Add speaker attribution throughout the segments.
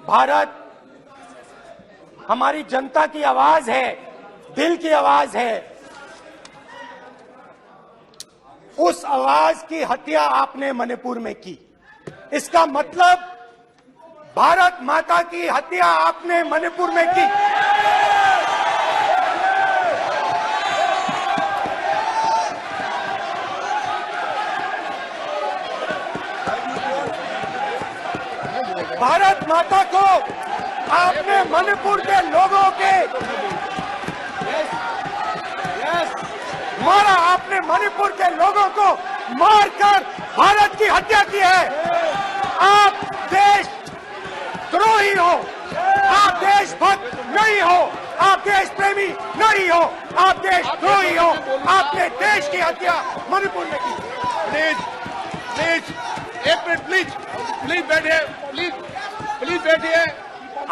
Speaker 1: भारत हमारी जनता की आवाज है, दिल की आवाज है। उस आवाज की हत्या आपने मणिपुर में की। इसका मतलब भारत माता की हत्या आपने मणिपुर में की। भारत माता को आपने मणिपुर के लोगों के मारा। आपने मणिपुर के लोगों को मारकर भारत की हत्या की है। आप देश द्रोही हो, आप देशभक्त नहीं हो, आप देश प्रेमी नहीं हो, आप देशद्रोही हो। आपने देश की हत्या मणिपुर में की।
Speaker 2: प्लीज प्लीज एक मिनट, प्लीज प्लीज बैठिए, प्लीज प्लीज बैठिए।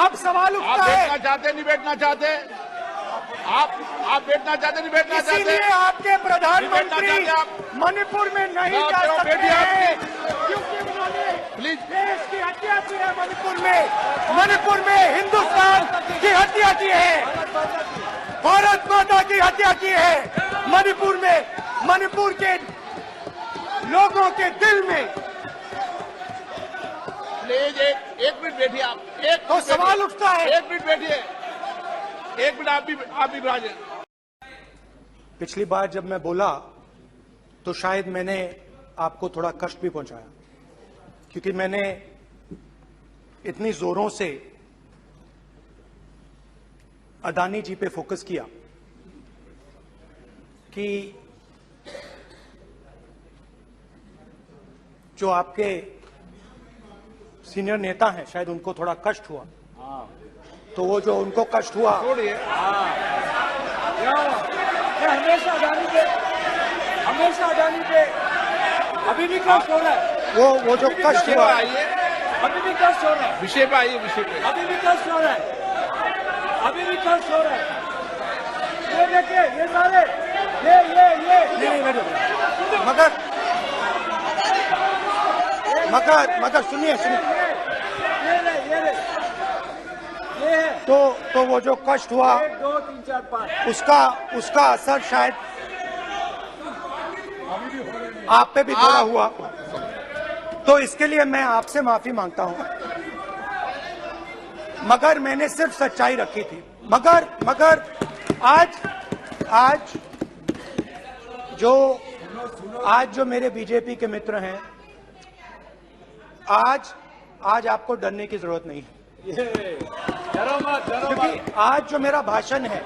Speaker 1: अब सवाल उठता
Speaker 2: आप
Speaker 1: है,
Speaker 2: बैठना चाहते नहीं बैठना चाहते? आप बैठना चाहते नहीं बैठना चाहते?
Speaker 1: इसीलिए आपके प्रधानमंत्री मणिपुर में नहीं जा सकते हैं, क्योंकि उन्होंने
Speaker 2: प्लीज
Speaker 1: देश की हत्या की है। मणिपुर में हिंदुस्तान की हत्या की है, भारत माता की हत्या की है। मणिपुर में, मणिपुर के लोगों के दिल में।
Speaker 2: प्लीज एक मिनट बैठिए आप। एक
Speaker 1: तो सवाल उठता है,
Speaker 2: एक मिनट बैठिए, एक मिनट आप भी बैठिए।
Speaker 1: पिछली बार जब मैं बोला तो शायद मैंने आपको थोड़ा कष्ट भी पहुंचाया, क्योंकि मैंने इतनी जोरों से अदानी जी पे फोकस किया कि जो आपके सीनियर नेता हैं शायद उनको थोड़ा कष्ट हुआ। तो वो जो उनको कष्ट हुआ,
Speaker 3: हमेशा अडानी पे अभी भी कष्ट हो रहा है।
Speaker 1: वो जो कष्ट हुआ,
Speaker 3: अभी भी कष्ट हो रहा है।
Speaker 2: विषय पे आइए, विषय पे।
Speaker 3: अभी भी कष्ट हो रहा है, अभी भी कष्ट हो रहा है। ये देखिए, ये सारे ये
Speaker 1: मगर सुनिए
Speaker 3: ये है।
Speaker 1: तो वो जो कष्ट हुआ
Speaker 3: 1 2 3 4 5
Speaker 1: उसका असर शायद आप पे भी थोड़ा हुआ। तो इसके लिए मैं आपसे माफी मांगता हूं, मगर मैंने सिर्फ सच्चाई रखी थी। मगर आज जो मेरे बीजेपी के मित्र हैं, आज आपको डरने की जरूरत नहीं है,
Speaker 3: डरो मत,
Speaker 1: क्योंकि आज जो मेरा भाषण है,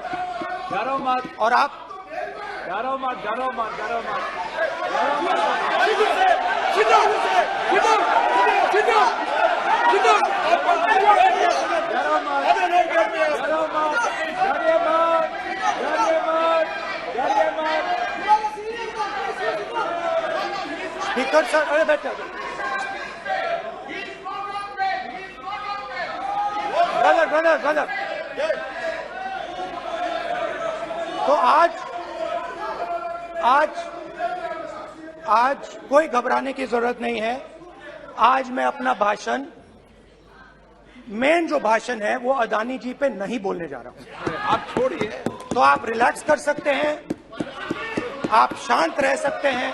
Speaker 3: डरो मत,
Speaker 1: और आप
Speaker 3: डरो मत।
Speaker 1: स्पीकर सर, अरे बैठो ब्रदर। तो आज कोई घबराने की जरूरत नहीं है। आज मैं अपना भाषण, मेन जो भाषण है वो अदानी जी पे नहीं बोलने जा रहा हूं।
Speaker 2: आप छोड़िए,
Speaker 1: तो आप रिलैक्स कर सकते हैं, आप शांत रह सकते हैं।